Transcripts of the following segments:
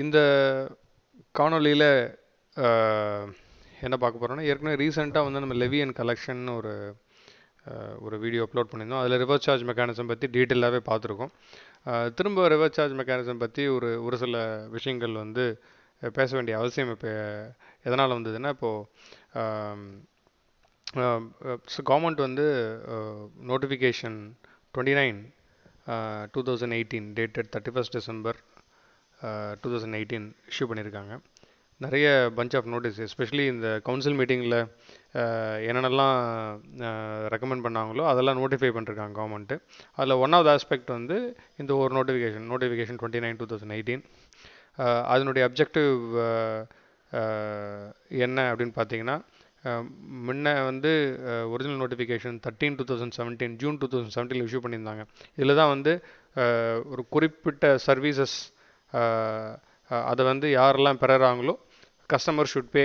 இந்த காணொளியில் என்ன பார்க்க போகிறோன்னா, ஏற்கனவே ரீசெண்டாக வந்து நம்ம லெவி அண்ட் கலெக்ஷன் ஒரு வீடியோ அப்லோட் பண்ணியிருந்தோம். அதில் ரிவர்ஸ் சார்ஜ் மெக்கானிசம் பற்றி டீட்டெயிலாகவே பார்த்துருக்கோம். திரும்ப ரிவர்ஸ் சார்ஜ் மெக்கானிசம் பற்றி ஒரு சில விஷயங்கள் வந்து பேச வேண்டிய அவசியம் இப்போ எதனால் வந்ததுன்னா, இப்போது கவர்மெண்ட் வந்து notification 29/2018 dated 31st December 2018 issue பண்ணியிருக்காங்க. நிறைய பஞ்ச் ஆஃப் நோட்டீஸ், எஸ்பெஷலி இந்த கவுன்சில் மீட்டிங்கில் என்னென்னலாம் ரெக்கமெண்ட் பண்ணாங்களோ அதெல்லாம் நோட்டிஃபை பண்ணிருக்காங்க கவர்மெண்ட்டு. அதில் ஒன் ஆஃப் த ஆஸ்பெக்ட் வந்து இந்த ஒரு நோட்டிஃபிகேஷன் 29/2018. அதனுடைய அப்ஜெக்டிவ் என்ன அப்படின்னு பார்த்தீங்கன்னா, முன்ன வந்து ஒரிஜினல் நோட்டிஃபிகேஷன் 13/2017 ஜூன் 2017 இஷ்யூ பண்ணியிருந்தாங்க. இதில் தான் வந்து ஒரு குறிப்பிட்ட சர்வீசஸ் அதை வந்து யாரெல்லாம் பெறுறாங்களோ customer should pay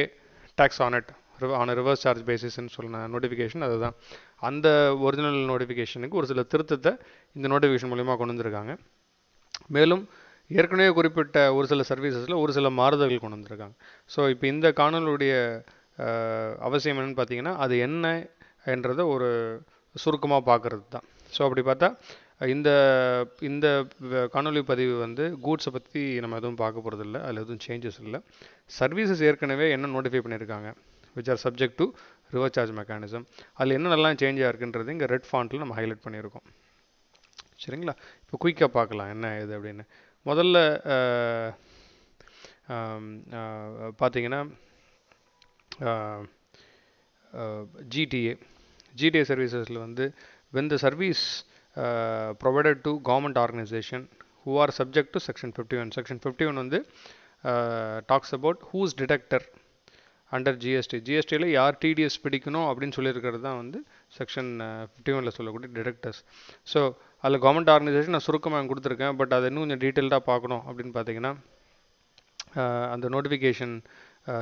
tax on it on reverse charge பேசிஸ்ன்னு சொன்ன நோட்டிஃபிகேஷன் அதுதான். அந்த ஒரிஜினல் நோட்டிஃபிகேஷனுக்கு ஒரு சில திருத்தத்தை இந்த நோட்டிஃபிகேஷன் மூலிமா கொண்டு வந்திருக்காங்க. மேலும் ஏற்கனவே குறிப்பிட்ட ஒரு சில சர்வீசஸில் ஒரு சில மாறுதல்கள் கொண்டு வந்திருக்காங்க. ஸோ இப்போ இந்த காணொலியுடைய அவசியம் என்னன்னு பார்த்தீங்கன்னா, அது என்ன என்றதை ஒரு சுருக்கமாக பார்க்கறது தான். ஸோ அப்படி பார்த்தா இந்த இந்த காணொலி பதிவு வந்து கூட்ஸை பற்றி நம்ம எதுவும் பார்க்க போகிறது இல்லை, அதில் எதுவும் சேஞ்சஸ் இல்லை. சர்வீசஸ் ஏற்கனவே என்ன நோட்டிஃபை பண்ணியிருக்காங்க which are subject to reverse charge mechanism, அதில் என்னென்னலாம் சேஞ்ச் ஆகிருக்குன்றது இங்கே ரெட் ஃபாண்ட்டில் நம்ம ஹைலைட் பண்ணியிருக்கோம். சரிங்களா? இப்போ குயிக்காக பார்க்கலாம் என்ன இது அப்படின்னு. முதல்ல பார்த்தீங்கன்னா ஜிடிஏ சர்வீசஸில் வந்து when the service provided to government organization who are subject to section 51 வந்து talks about whose deductor under ஜிஎஸ்டியில் யார் டிடிஎஸ் பிடிக்கணும் அப்படின்னு சொல்லியிருக்கிறது தான் வந்து செக்ஷன் 51 சொல்லக்கூடிய டிடக்டர்ஸ். ஸோ அதில் கவர்மெண்ட் ஆர்கனைசேஷன் நான் சுருக்கமாக கொடுத்துருக்கேன், பட் அதை இன்னும் கொஞ்சம் டீட்டெயில்டாக பார்க்கணும் அப்படின்னு பார்த்தீங்கன்னா, அந்த நோட்டிஃபிகேஷன்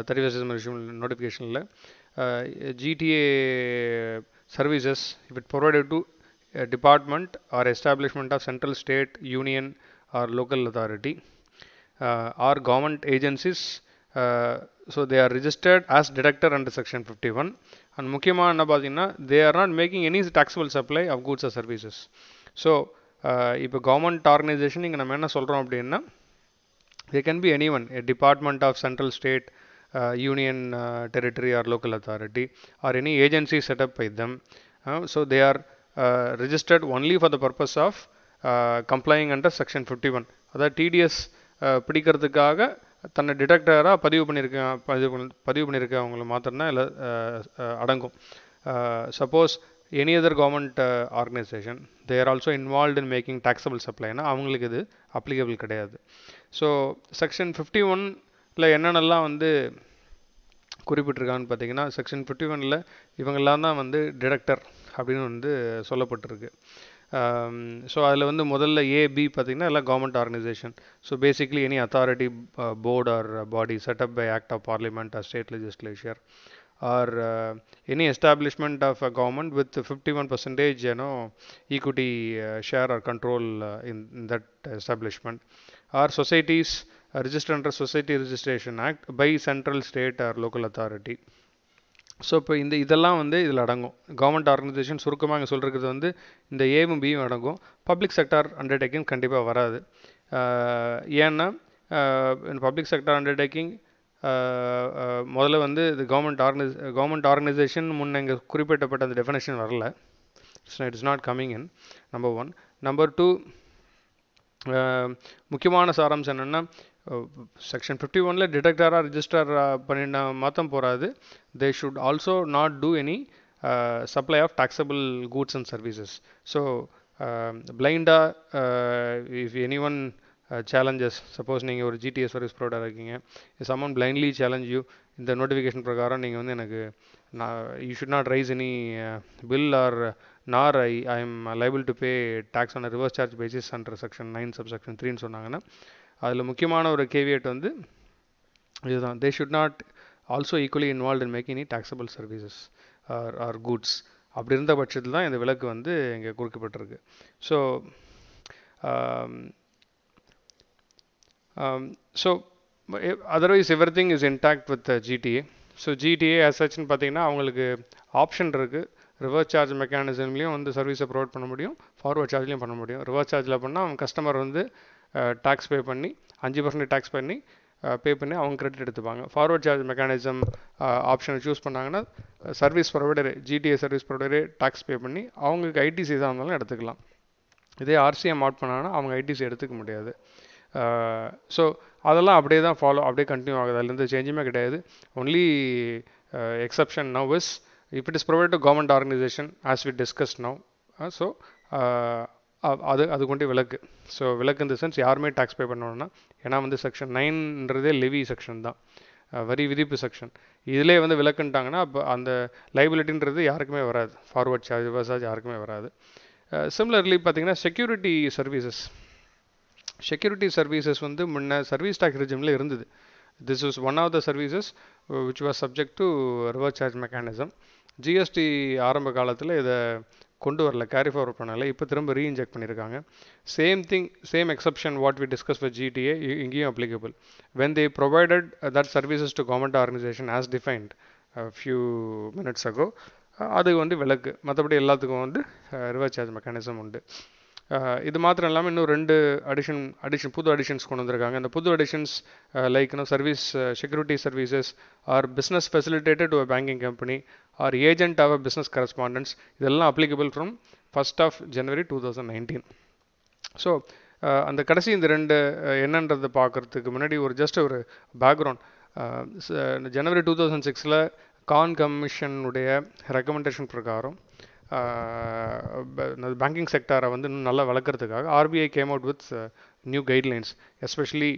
31st December நோட்டிஃபிகேஷனில் GTA services if it provided to a department or establishment of central, state, union or local authority or government agencies, so they are registered as deductor under section 51. and முக்கியமாக என்ன பார்த்தீங்கன்னா, they are not making any taxable supply of goods or services. So இப்போ government organisation இங்கே நம்ம என்ன சொல்கிறோம் அப்படின்னா, they can be anyone, a department of central, state, union territory or local authority or any agency set up by them. So they are registered only for the purpose of complying under section 51. அதாவது TDS பிடிக்கிறதுக்காக தன்னை டிடக்டராக பதிவு பண்ணியிருக்கவங்களை மாத்திரம்தான் இல்லை அடங்கும். Suppose any other government organisation they are also involve in making taxable சப்ளைனா அவங்களுக்கு இது அப்ளிகபிள் கிடையாது. ஸோ செக்ஷன் 51 என்னென்னலாம் வந்து குறிப்பிட்டிருக்கான்னு பார்த்தீங்கன்னா, செக்ஷன் 51 இவங்கெல்லாம் தான் வந்து டிடக்டர் அப்படின்னு வந்து சொல்லப்பட்டிருக்கு. ஸோ அதில் வந்து முதல்ல ஏபி பார்த்தீங்கன்னா எல்லாம் government organisation. So basically any authority, board or body set up by act of parliament or state legislature or any establishment of a government with 51% equity share or control in that establishment, or societies registered under Society Registration Act by central, state or local authority. So இப்போ இதெல்லாம் வந்து இதில் அடங்கும். Government organisation சுருக்கமாக இங்கே சொல்கிறது வந்து இந்த ஏவும் பியும் அடங்கும். பப்ளிக் செக்டார் அண்டர்டேக்கிங் கண்டிப்பாக வராது. ஏன்னா பப்ளிக் செக்டார் அண்டர்டேக்கிங் முதல்ல வந்து இது கவர்மெண்ட் ஆர்கனைசேஷன் முன்ன இங்கே குறிப்பிட்டப்பட்ட அந்த டெஃபினேஷன் வரல. It is not coming in. Number 1. Number 2, முக்கியமான சாராம்சம் என்னென்னா, செக்ஷன் 51 டிடக்டராக ரிஜிஸ்டர் பண்ணினா மாற்றம் போகாது. They should also not to any supply of taxable goods and services. So பிளைண்டாக if any one challenges, suppose நீங்கள் ஒரு ஜிடிஎஸ் சர்வீஸ் ப்ரொவைடர் இருக்கீங்க, someone blindly challenge you, இந்த நோட்டிஃபிகேஷன் பிரகாரம் நீங்கள் வந்து எனக்கு you should not raise any bill or nor I am liable to pay tax on a reverse charge basis under section 9 subsection 3 சொன்னாங்கன்னா, அதில் முக்கியமான ஒரு கேவியட் வந்து இதுதான், they should not also equally involved in making any taxable services or goods. அப்படி இருந்த பட்சத்தில் தான் இந்த விலக்கு வந்து இங்கே குறிக்கப்பட்டிருக்கு. So otherwise everything is intact with GTA. So GTA as suchன்னு பார்த்தீங்கன்னா அவங்களுக்கு ஆப்ஷன் இருக்குது. ரிவர்ஸ் சார்ஜ் மெக்கானிசம்லையும் வந்து சர்வீஸை ப்ரொவைட் பண்ண முடியும், ஃபார்வர்ட் சார்ஜ்லையும் பண்ண முடியும். ரிவர்ஸ் சார்ஜில் பண்ணால் அவங்க கஸ்டமர் வந்து டேக்ஸ் பே பண்ணி 5% டேக்ஸ் பண்ணி பே பண்ணி அவங்க கிரெடிட் எடுத்துப்பாங்க. ஃபார்வர்ட் சார்ஜ் மெக்கானிசம் ஆப்ஷனை சூஸ் பண்ணாங்கன்னா சர்வீஸ் ப்ரொவைடரே, ஜிடிஏ சர்வீஸ் ப்ரொவைடரே டேக்ஸ் பே பண்ணி அவங்களுக்கு ஐடிசி தான் இருந்தாலும் எடுத்துக்கலாம். இதே ஆர்சிஎம் ஆட் பண்ணாங்கன்னா அவங்க ஐடிசி எடுத்துக்க முடியாது. ஸோ அதெல்லாம் அப்படியே தான் அப்படியே கண்டினியூ ஆகுது. அதுலேருந்து சேஞ்சுமே கிடையாது. Only exception now is if it is provide to government organisation as we discuss now. ஸோ அது கொண்டு விலக்கு. ஸோ விலக்கு இந்த சென்ஸ் யாருமே டேக்ஸ் பே பண்ணணும்னா, ஏன்னா வந்து செக்ஷன் 9ன்றதே லெவி செக்ஷன் தான், வரி விதிப்பு செக்ஷன். இதிலே வந்து விலக்குன்ட்டாங்கன்னா அப்போ அந்த லைபிலிட்டின்றது யாருக்குமே வராது, ஃபார்வர்ட் சார்ஜ் ரிவர்ஸ் சார்ஜ் யாருக்குமே வராது. சிமிலர்லி பார்த்தீங்கன்னா செக்யூரிட்டி சர்வீசஸ் வந்து முன்ன சர்வீஸ் டேக்ஸ் ரெஜிமில் இருந்தது. This is one of the services which was subject to reverse charge mechanism. GST ஆரம்ப காலத்தில் இதை கொண்டு வரல, கேரி ஃபார்வர்ட் பண்ணலை. இப்போ திரும்ப ரீஇன்ஜெக்ட் பண்ணியிருக்காங்க. Same exception what we discuss with GTA இங்கேயும் applicable. When they provided that services to government organisation as defined few minutes ago, அது வந்து விலக்கு. மற்றபடி எல்லாத்துக்கும் வந்து ரிவர்ஸ் சார்ஜ் மெக்கானிசம் உண்டு. இது மாத்திரம் இல்லாமல் இன்னும் 2 புது அடிஷன்ஸ் கொண்டு வந்திருக்காங்க. இந்த புது additions like service security services or business facilitated to a banking company or agent of a business correspondence, இதெல்லாம் applicable from 1st January 2019. So அந்த கடைசி இந்த 2 என்னன்றதை பார்க்குறதுக்கு முன்னாடி ஜஸ்ட் ஒரு பேக்ரவுண்ட். ஜனவரி 2006 கான் கமிஷனுடைய ரெக்கமெண்டேஷன் பிரகாரம் பேங்கிங் செக்டாரை வந்து இன்னும் நல்லா வளர்க்குறதுக்காக RBI came out with new guidelines. Especially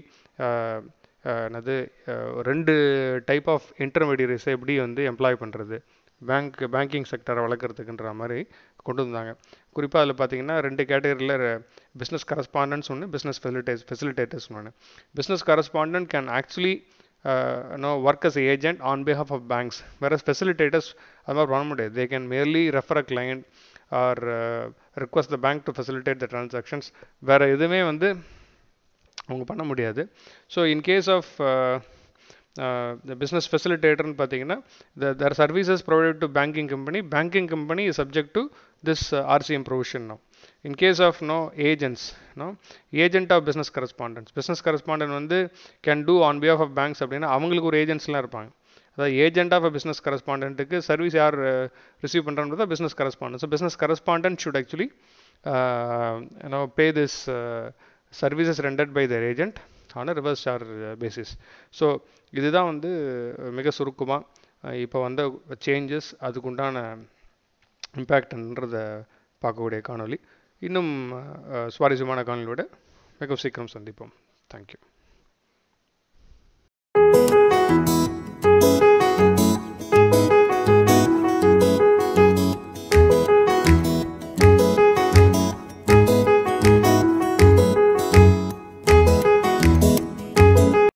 என்னது 2 டைப் ஆஃப் இன்டர்மீடியரிஸை எப்படி வந்து எம்ப்ளாய் பண்ணுறது பேங்கிங் செக்டரை வளர்க்குறதுக்குன்ற மாதிரி கொண்டு வந்தாங்க. குறிப்பாக அதில் பார்த்தீங்கன்னா 2 கேட்டகரியில் பிஸ்னஸ் கரஸ்பாண்டன்ஸ் ஒன்று, பிஸ்னஸ் ஃபெசிலிட்டேட்டர்ஸ் ஒன்று. Business correspondent can actually work as an agent on behalf of banks, whereas facilitators அது மாதிரி பண்ண முடியாது. They can merely refer a client or request the bank to facilitate the transactions. வேறு எதுவுமே வந்து அவங்க பண்ண முடியாது. So in case of the business facilitator பார்த்தீங்கன்னா their services provided to banking company is subject to this RCM provision now. In case of agents, agent of business correspondent வந்து can do on behalf of banks அப்படின்னா அவங்களுக்கு ஒரு ஏஜென்ட்ஸ்லாம் இருப்பாங்க. அதாவது agent of a business கரஸ்பாண்டன்ட்டுக்கு service யார் receive பண்ணுறான்றதா business correspondent. So business correspondent should actually pay this services rendered by their agent on a reverse charge basis. So இதுதான் வந்து மிக சுருக்கமாக இப்போ வந்த சேஞ்சஸ், அதுக்குண்டான இம்பேக்ட்ன்றதை பார்க்கக்கூடிய காணொலி. இன்னும் சுவாரஸ்யமான காணொலியோட மிக சீக்கிரம் சந்திப்போம். தேங்க்யூ.